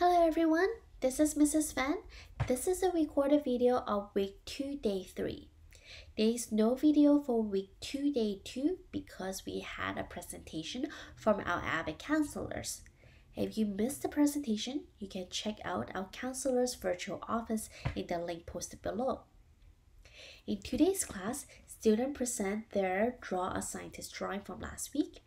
Hello everyone, this is Mrs. Fan. This is a recorded video of week 2, day 3. There is no video for week 2, day 2 because we had a presentation from our AVID counselors. If you missed the presentation, you can check out our counselor's virtual office in the link posted below. In today's class, students present their Draw a Scientist drawing from last week.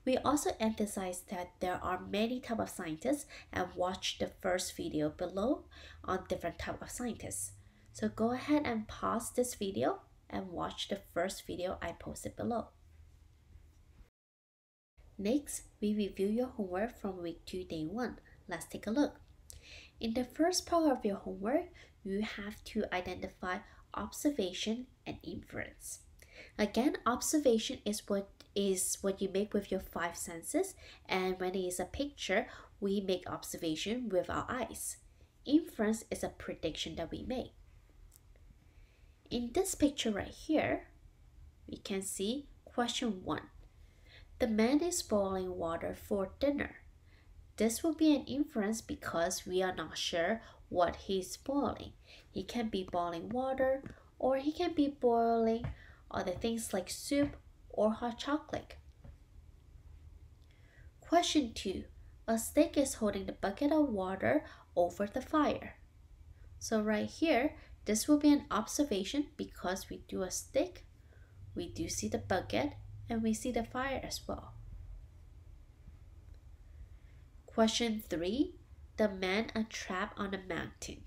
We also emphasize that there are many types of scientists and watch the first video below on different types of scientists. So go ahead and pause this video and watch the first video I posted below. Next, we review your homework from week 2, day 1. Let's take a look. In the first part of your homework, you have to identify observation and inference. Again, observation is what you make with your 5 senses, and when it is a picture, we make observation with our eyes. Inference is a prediction that we make. In this picture right here, we can see question 1. The man is boiling water for dinner. This will be an inference because we are not sure what he's boiling. He can be boiling water, or he can be boiling other things like soup or hot chocolate. Question 2. A stick is holding the bucket of water over the fire. So right here, this will be an observation because we do a stick, we do see the bucket, and we see the fire as well. Question 3. The men are trapped on a mountain.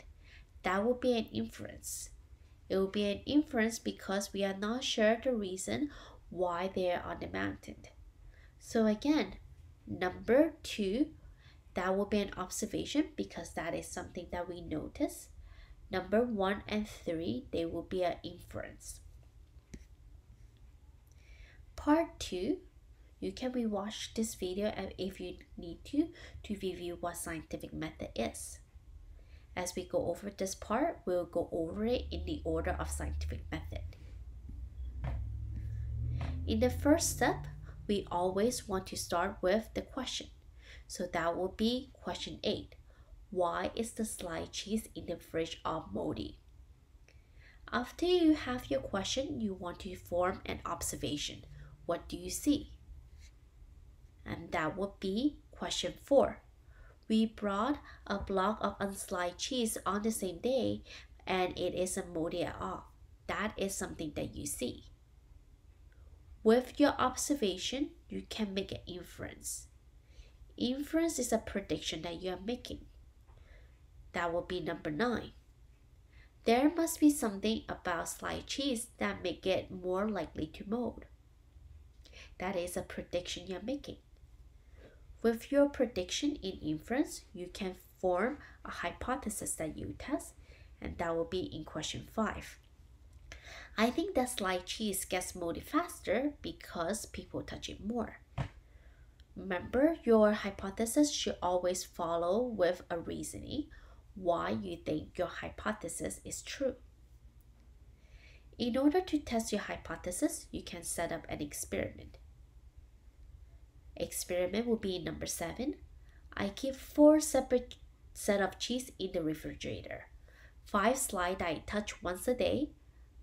That will be an inference. It will be an inference because we are not sure the reason why they are on the mountain. So again, number 2, that will be an observation because that is something that we notice. Number 1 and 3, they will be an inference. Part 2, you can rewatch this video if you need to review what scientific method is. As we go over this part, we'll go over it in the order of scientific method. In the first step, we always want to start with the question. So that will be question 8. Why is the sliced cheese in the fridge all moldy? After you have your question, you want to form an observation. What do you see? And that would be question 4. We brought a block of unsliced cheese on the same day and it isn't moldy at all. That is something that you see. With your observation, you can make an inference. Inference is a prediction that you are making. That will be number 9. There must be something about sliced cheese that make it more likely to mold. That is a prediction you're making. With your prediction in inference, you can form a hypothesis that you test, and that will be in question 5. I think that sliced cheese gets moldy faster because people touch it more. Remember, your hypothesis should always follow with a reasoning why you think your hypothesis is true. In order to test your hypothesis, you can set up an experiment. Experiment will be number 7. I keep 4 separate sets of cheese in the refrigerator. 5 slices that I touch once a day,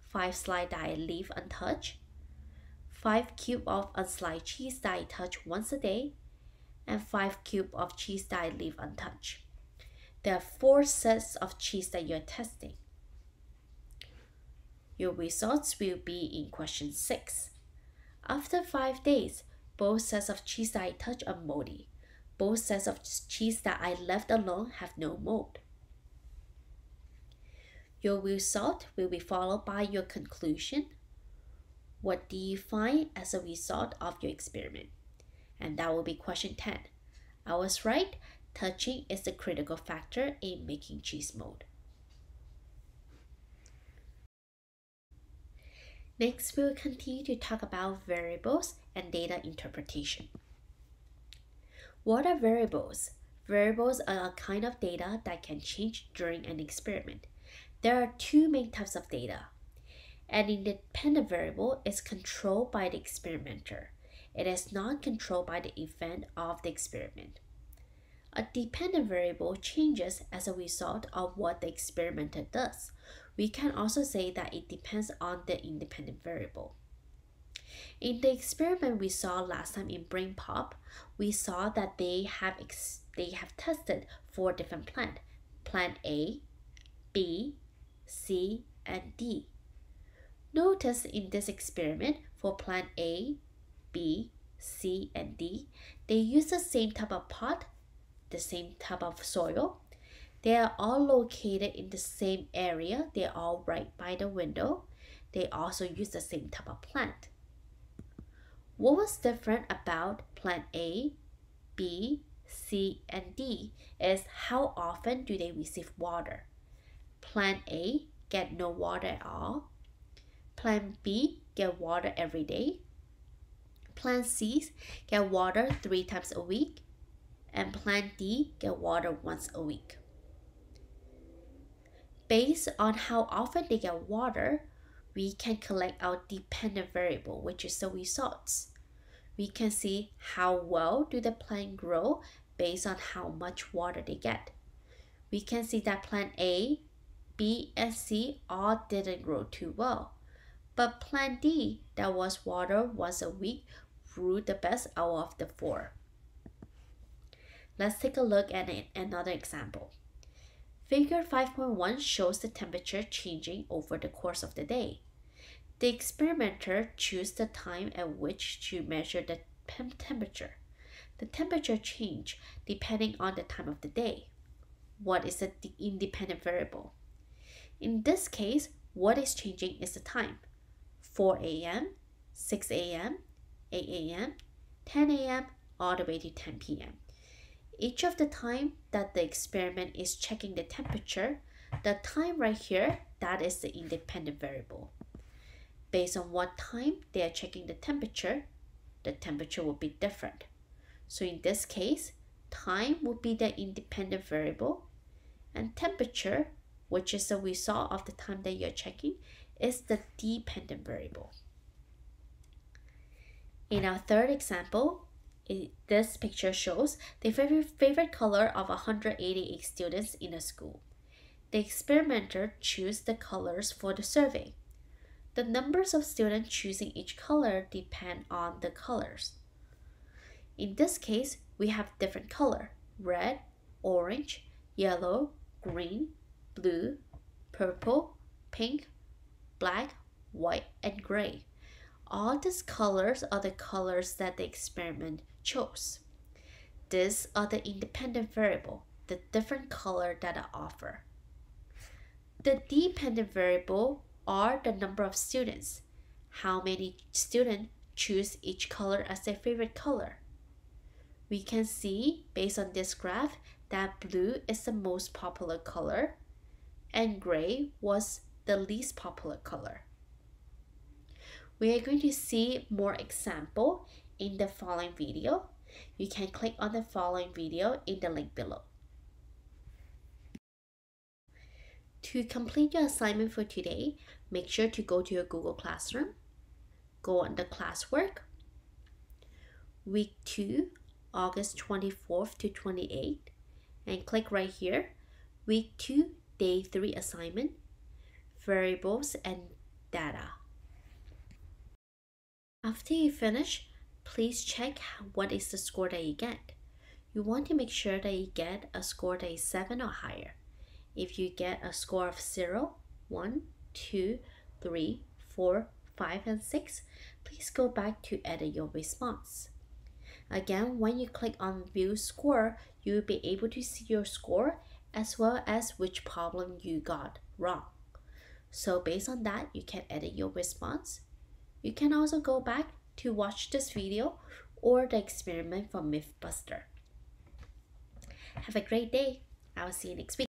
5 slices that I leave untouched, 5 cubes of unsliced cheese that I touch once a day, and 5 cubes of cheese that I leave untouched. There are 4 sets of cheese that you're testing. Your results will be in question 6. After 5 days, both sets of cheese that I touch are moldy. Both sets of cheese that I left alone have no mold. Your result will be followed by your conclusion. What do you find as a result of your experiment? And that will be question 10. I was right. Touching is the critical factor in making cheese mold. Next, we will continue to talk about variables and data interpretation. What are variables? Variables are a kind of data that can change during an experiment. There are 2 main types of data. An independent variable is controlled by the experimenter. It is not controlled by the event of the experiment. A dependent variable changes as a result of what the experimenter does. We can also say that it depends on the independent variable. In the experiment we saw last time in Brain Pop, we saw that they have tested 4 different plants: plant A, B, C, and D. Notice in this experiment for plant A, B, C, and D, they use the same type of pot, the same type of soil. They are all located in the same area. They are all right by the window. They also use the same type of plant. What was different about plant A, B, C, and D is how often do they receive water. Plant A get no water at all. Plant B get water every day. Plant C get water 3 times a week. And plant D get water once a week. Based on how often they get water, we can collect our dependent variable, which is the results. We can see how well do the plant grow based on how much water they get. We can see that plant A, B, and C all didn't grow too well. But plant D, that was water once a week, grew the best out of the 4. Let's take a look at another example. Figure 5.1 shows the temperature changing over the course of the day. The experimenter chose the time at which to measure the temperature. The temperature change depending on the time of the day. What is the independent variable? In this case, what is changing is the time. 4 a.m., 6 a.m., 8 a.m., 10 a.m., all the way to 10 p.m. Each of the time that the experiment is checking the temperature, the time right here, that is the independent variable. Based on what time they are checking the temperature will be different. So in this case, time would be the independent variable, and temperature, which is the result of the time that you're checking, is the dependent variable. In our third example, this picture shows the favorite color of 188 students in a school. The experimenter chose the colors for the survey. The numbers of students choosing each color depend on the colors. In this case, we have different color: red, orange, yellow, green, blue, purple, pink, black, white, and gray. All these colors are the colors that the experiment chose. These are the independent variable, the different color that I offer. The dependent variable are the number of students. How many students choose each color as their favorite color? We can see, based on this graph, that blue is the most popular color and gray was the least popular color. We are going to see more example in the following video. You can click on the following video in the link below. To complete your assignment for today, make sure to go to your Google Classroom, go on the classwork, week 2, August 24th to 28th, and click right here, week 2, day 3 assignment, variables and data. After you finish, please check what is the score that you get. You want to make sure that you get a score that is 7 or higher. If you get a score of 0, 1, 2, 3, 4, 5, and 6, please go back to edit your response. Again, when you click on View Score, you will be able to see your score as well as which problem you got wrong. So based on that, you can edit your response. You can also go back to watch this video or the experiment from Mythbuster. Have a great day. I will see you next week.